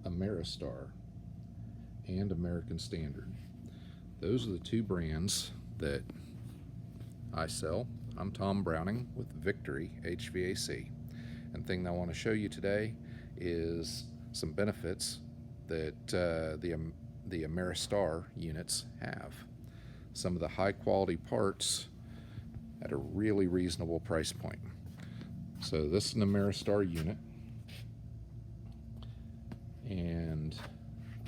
Ameristar and American Standard. Those are the two brands that I sell. I'm Tom Browning with Victory HVAC, and the thing that I want to show you today is some benefits that the Ameristar units have. Some of the high quality parts at a really reasonable price point. So this is an Ameristar unit, and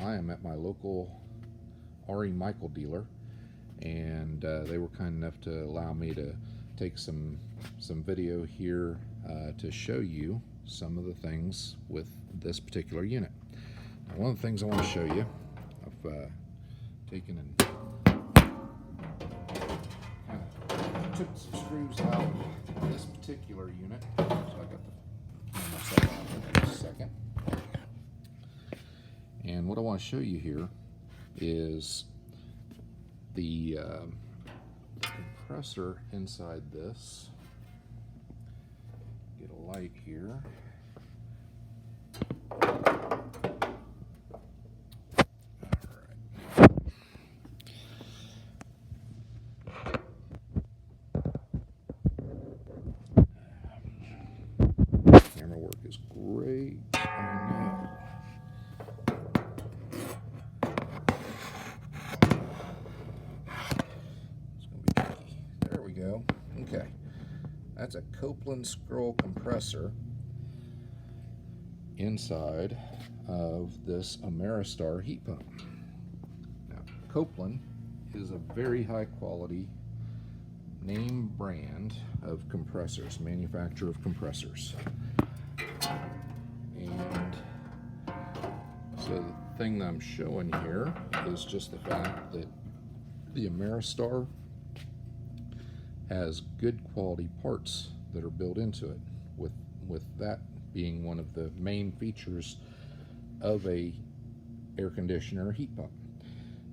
I am at my local R.E. Michael dealer, and they were kind enough to allow me to take some video here to show you some of the things with this particular unit. Now, one of the things I want to show you, I've taken and kind of took some screws out of this particular unit. So I got the clean myself out in just a second. And what I want to show you here is the compressor inside this. Get a light here. Camera work is great. There we go. Okay, that's a Copeland scroll compressor inside of this Ameristar heat pump. Now, Copeland is a very high quality name brand of compressors, manufacturer of compressors. And so the thing that I'm showing here is just the fact that the Ameristar has good quality parts that are built into it, with that being one of the main features of a air conditioner or heat pump.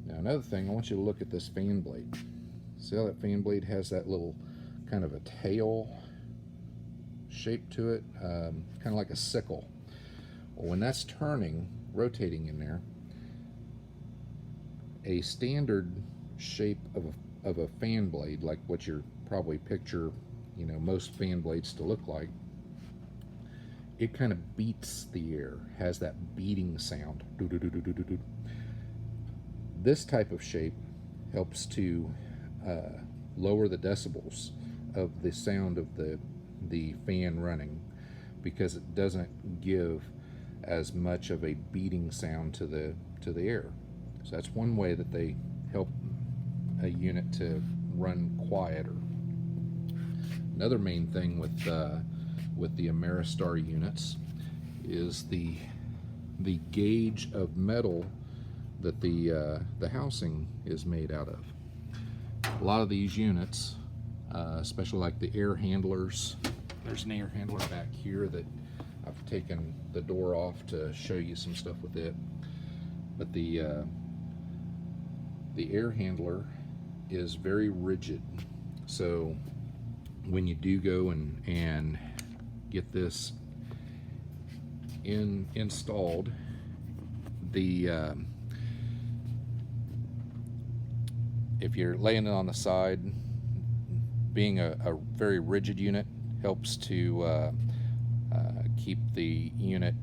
Now, another thing, I want you to look at this fan blade. See how that fan blade has that little kind of a tail shape to it, kind of like a sickle. Well, when that's turning, rotating in there, a standard shape of a fan blade, like what you're probably picture, most fan blades to look like, it kind of beats the air, has that beating sound. This type of shape helps to lower the decibels of the sound of the fan running, because it doesn't give as much of a beating sound to the air. So that's one way that they help a unit to run quieter. Another main thing with the Ameristar units is the gauge of metal that the housing is made out of. A lot of these units, especially like the air handlers, there's an air handler back here that I've taken the door off to show you some stuff with it. But the air handler is very rigid, so when you do go and get this installed, if you're laying it on the side, being a very rigid unit helps to keep the unit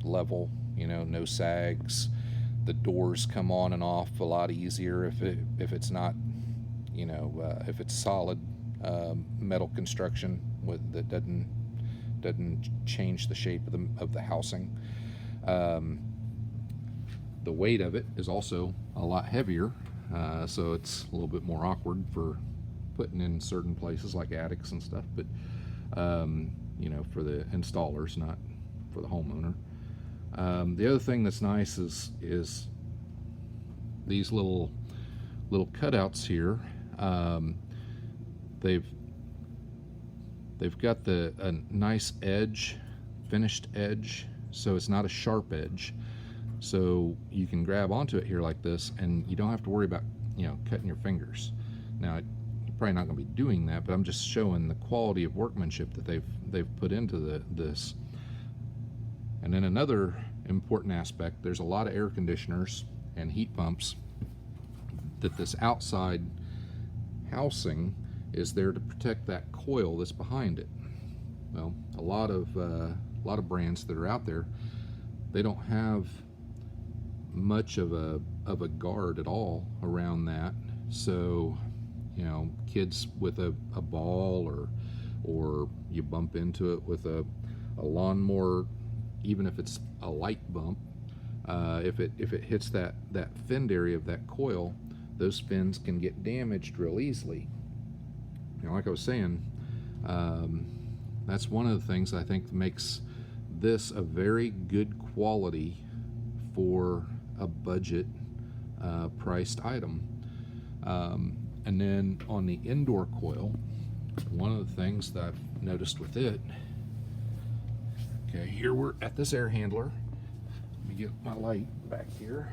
level, no sags. The doors come on and off a lot easier if it's not, if it's solid metal construction that doesn't change the shape of the housing. The weight of it is also a lot heavier, so it's a little bit more awkward for putting in certain places like attics and stuff, but for the installers, not for the homeowner. The other thing that's nice is these little cutouts here. They've got a nice edge, finished edge, so it's not a sharp edge. So you can grab onto it here like this, and you don't have to worry about cutting your fingers. Now, you're probably not going to be doing that, but I'm just showing the quality of workmanship that they've put into this. And then another important aspect. There's a lot of air conditioners and heat pumps that this outside housing is there to protect that coil that's behind it. Well, a lot of brands that are out there, they don't have much of a guard at all around that. So, you know, kids with a ball, or you bump into it with a lawnmower, even if it's a light bump, if it hits that finned area of that coil, those fins can get damaged real easily. You know, like I was saying, that's one of the things I think makes this a very good quality for a budget priced item. And then on the indoor coil, one of the things that I've noticed with it, okay, here we're at this air handler. Let me get my light back here.